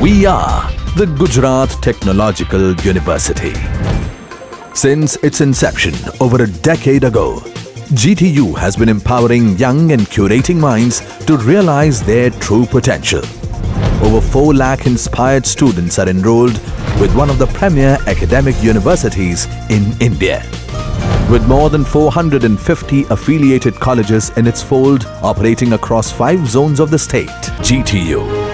We are the Gujarat Technological University. Since its inception over a decade ago, GTU has been empowering young and curating minds to realize their true potential. Over 4 lakh inspired students are enrolled with one of the premier academic universities in India. With more than 450 affiliated colleges in its fold operating across 5 zones of the state, GTU,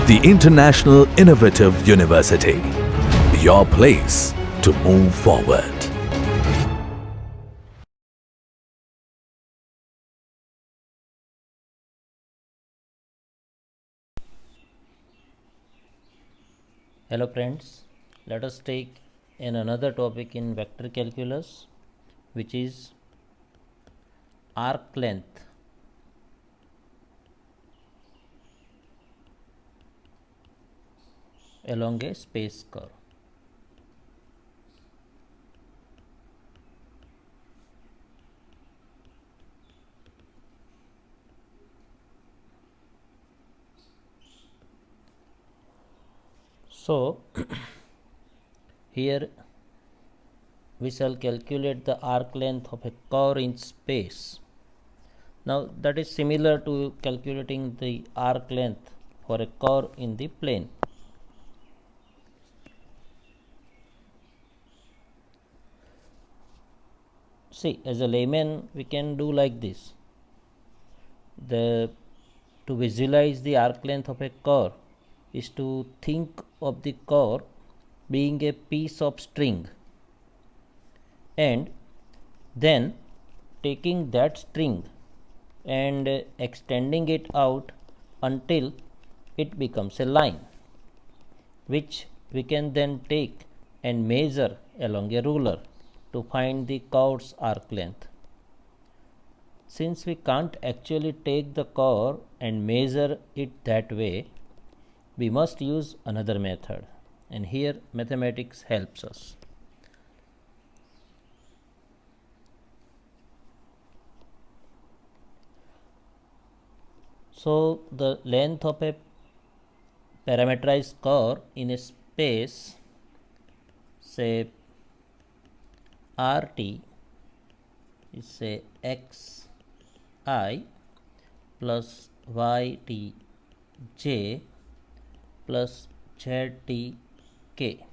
the International Innovative University, your place to move forward. Hello friends, let us take another topic in vector calculus, which is arc length. Along a space curve. So here we shall calculate the arc length of a curve in space. Now that is similar to calculating the arc length for a curve in the plane. See, as a layman we can do like this. To visualize the arc length of a curve is to think of the curve being a piece of string and then taking that string and extending it out until it becomes a line, which we can then take and measure along a ruler to find the curve's arc length. Since we can't actually take the curve and measure it that way, we must use another method, and here mathematics helps us. So the length of a parameterized curve in a space, say RT, is say xi plus ytj plus ztk.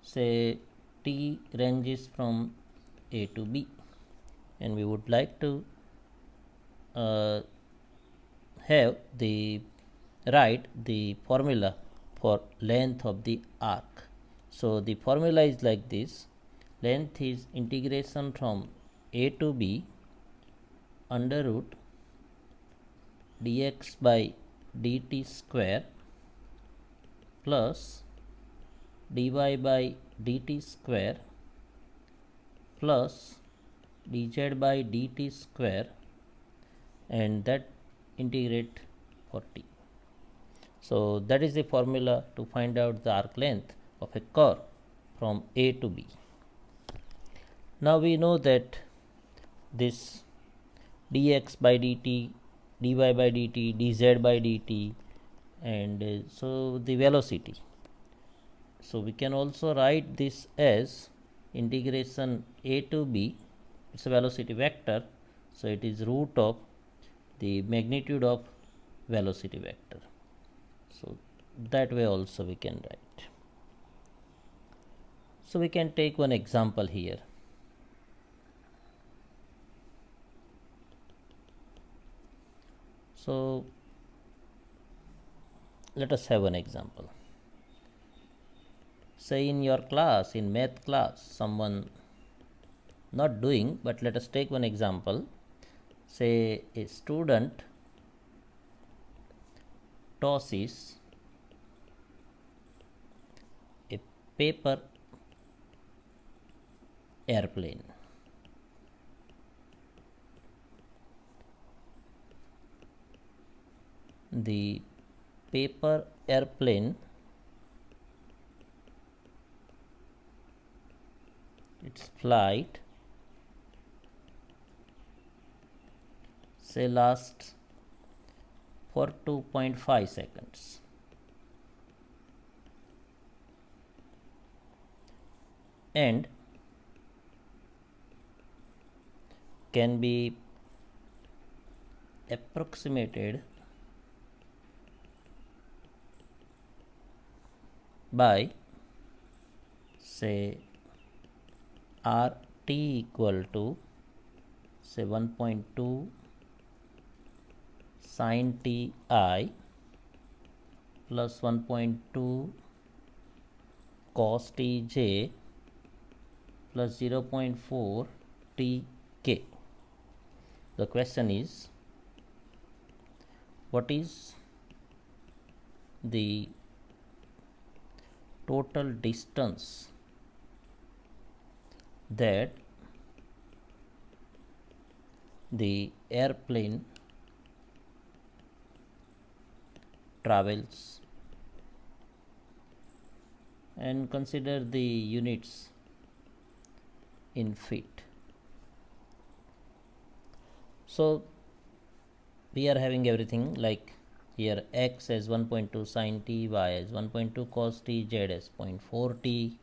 Say t ranges from A to B, and we would like to have the formula for length of the arc. So the formula is like this: length is integration from A to B under root dx by dt square plus dy by dt square plus dz by dt square, and that integrate for t. So that is the formula to find out the arc length of a curve from A to B. Now we know that this dx by dt, dy by dt, dz by dt, and so the velocity. So we can also write this as integration A to B. It's a velocity vector, so it is root of the magnitude of velocity vector. So that way also we can write. So we can take one example here. So let us have an example. Say in your class, in math class, someone not doing, but let us take one example. Say a student tosses a paper airplane. The paper airplane, its flight say lasts for 2.5 seconds. and can be approximated by, say, RT equal to, say, 1.2 sin ti plus 1.2 cos tj plus 0.4 tk. The question is, what is the total distance that the airplane travels, and consider the units in feet. So we are having everything like here x as 1.2 sin t, y as 1.2 cos t, z as 0.4 t.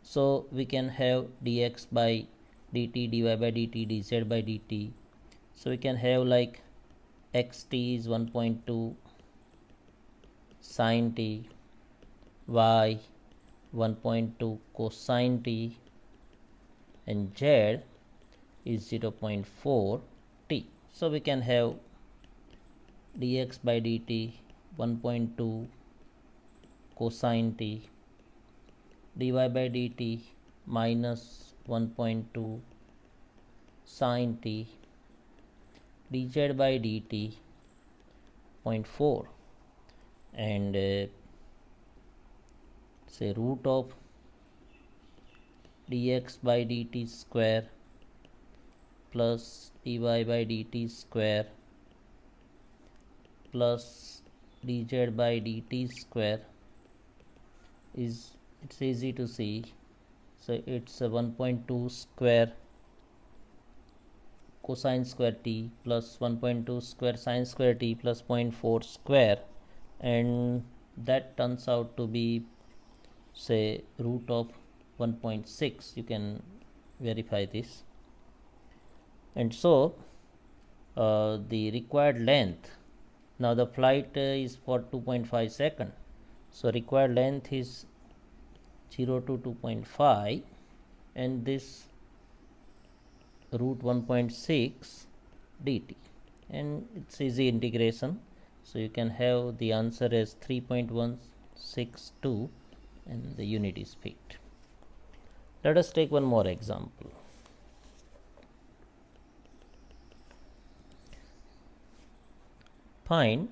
So we can have dx by dt, dy by dt, dz by dt. So we can have like xt is 1.2 sin t, y 1.2 cosine t, and z is 0.4 t. So we can have dx by dt 1.2 cosine t, dy by dt minus 1.2 sin t, dz by dt 0.4, and say root of dx by dt square plus dy by dt square plus dz by dt square is, it's easy to see, so it's a 1.2 square cosine square t plus 1.2 square sine square t plus 0.4 square, and that turns out to be, say, root of 1.6. You can verify this. And so the required length, now the flight is for 2.5 seconds, so required length is 0 to 2.5, and this root 1.6 dt, and it's easy integration, so you can have the answer as 3.162 and the unit is feet. Let us take one more example. Find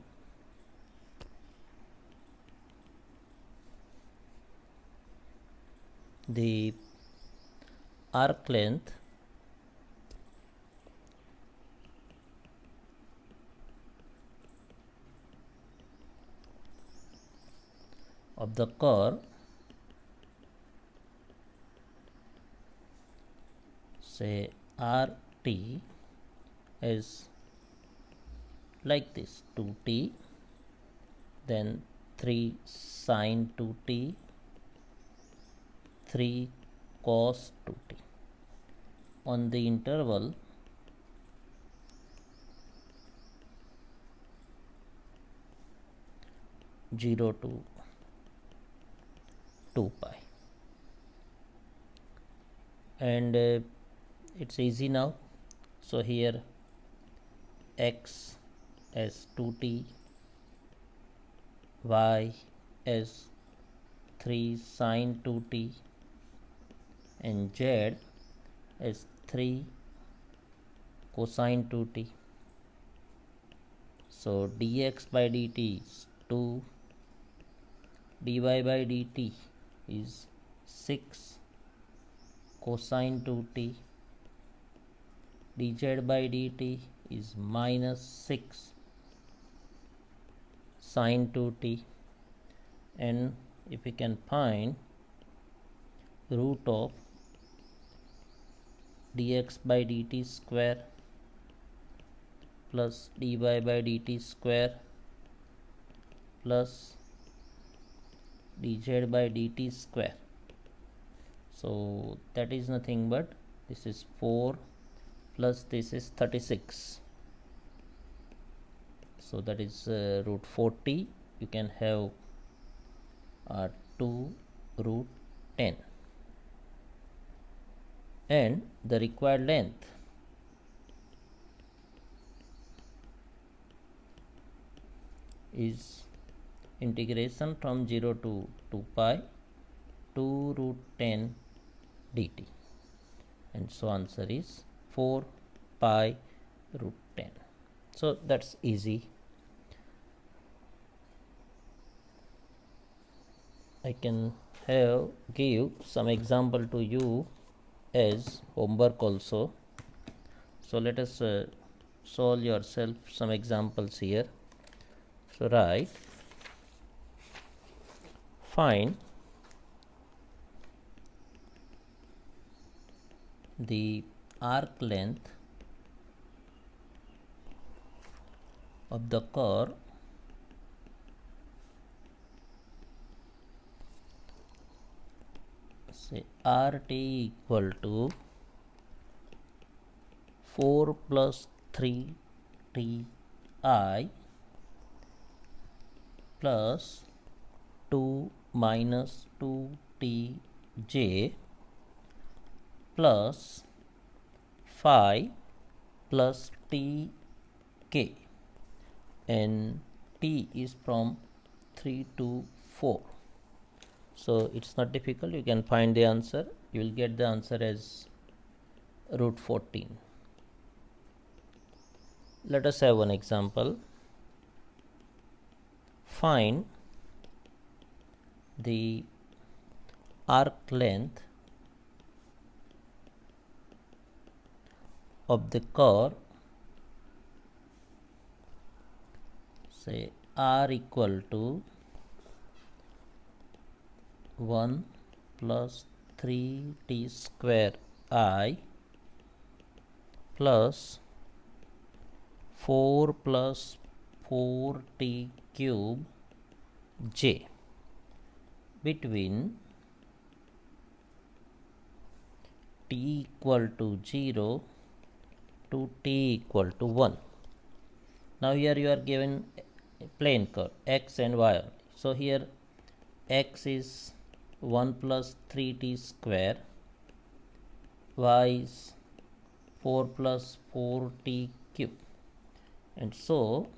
the arc length of the curve, say RT is like this, 2t, then 3 sin 2t, 3 cos 2t on the interval 0 to 2 pi, and it's easy now. So here x as 2t, y as 3 sin 2t, and z as 3 cosine 2t. So dx by dt is 2, dy by dt is 6 cosine 2t, dz by dt is minus 6 sin 2t, and if we can find root of dx by dt square plus dy by dt square plus dz by dt square. So that is nothing but this is 4 plus this is 36. So that is root 40. You can have 2 root 10, and the required length is integration from 0 to 2 pi 2 root 10 dt, and so answer is 4 pi root 10. So that's easy. I can give some example to you as homework also. So let us solve yourself some examples here. So write, find the arc length of the curve say RT equal to 4 plus 3 Ti plus 2 minus 2 Tj plus 5 plus Tk, and T is from 3 to 4. So it's not difficult, you can find the answer. You will get the answer as root 14. Let us have one example. Find the arc length of the curve say R equal to 1 plus 3t square I plus 4 plus 4t cube j between t equal to 0 to t equal to 1. Now here you are given a plane curve x and y. So here x is 1 plus 3t square, y is 4 plus 4t cube, and so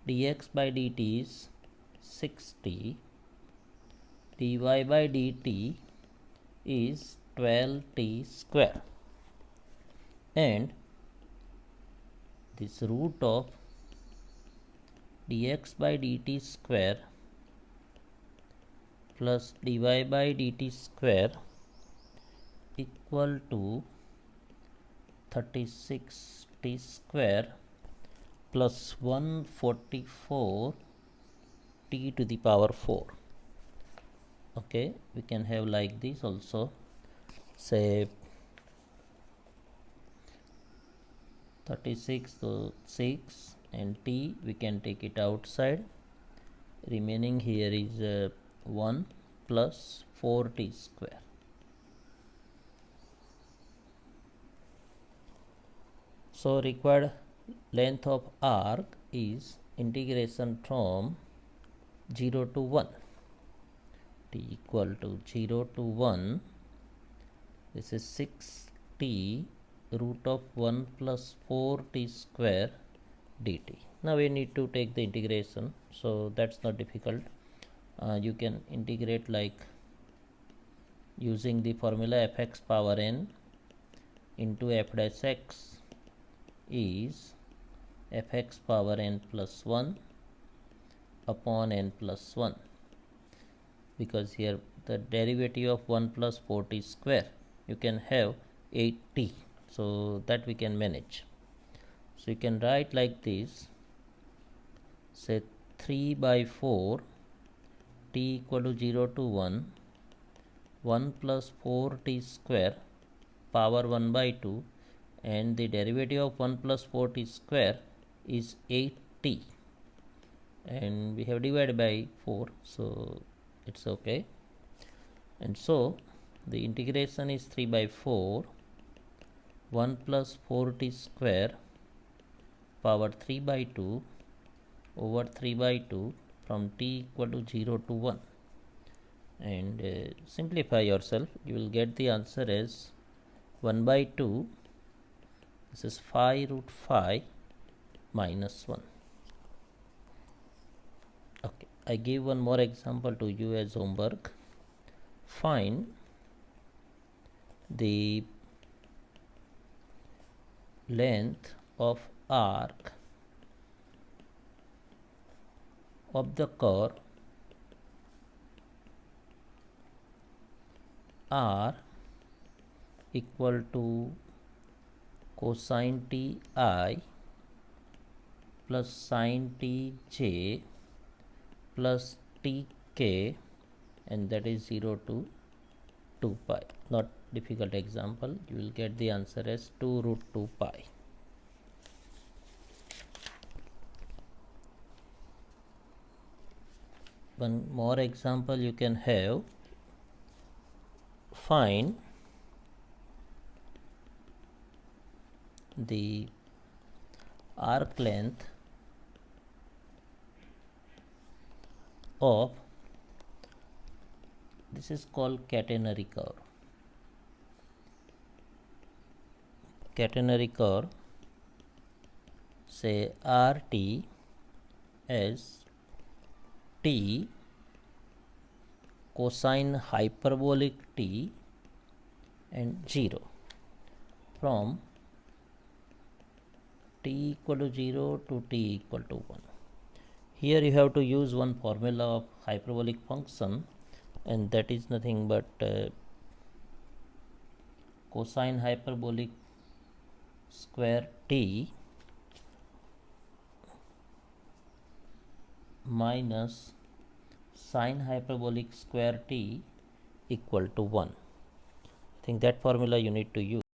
dx by dt is 6t, dy by dt is 12t square, and this root of dx by dt square plus dy by dt square equal to 36t square plus 144 t to the power 4. Okay, we can have like this also, say 36 to 6, and t we can take it outside. Remaining here is 1 plus 4t square. So required length of arc is integration from 0 to 1, t equal to 0 to 1, this is 6t root of 1 plus 4t square dt. Now we need to take the integration, so that's not difficult. You can integrate like using the formula fx power n into f dash x is fx power n plus 1 upon n plus 1, because here the derivative of 1 plus 4t square you can have 8t, so that we can manage. So you can write like this, say 3 by 4 t equal to 0 to 1, 1 plus 4t square power 1 by 2, and the derivative of 1 plus 4t square is 8t, and we have divided by 4, so it's okay. And so the integration is 3 by 4, 1 plus 4t square power 3 by 2 over 3 by 2 from t equal to 0 to 1, and simplify yourself, you will get the answer as 1 by 2, this is 5 root 5 minus 1. Okay, I give one more example to you as homework. Find the length of arc of the curve r equal to cosine t I plus sine t j plus t k, and that is 0 to 2 pi. Not difficult example, you will get the answer as 2 root 2 pi. One more example you can have. Find the arc length of, this is called catenary curve. Catenary curve, say RT as t cosine hyperbolic t and 0 from t equal to 0 to t equal to 1. Here you have to use one formula of hyperbolic function, and that is nothing but cosine hyperbolic square t minus sine hyperbolic square t equal to 1. I think that formula you need to use.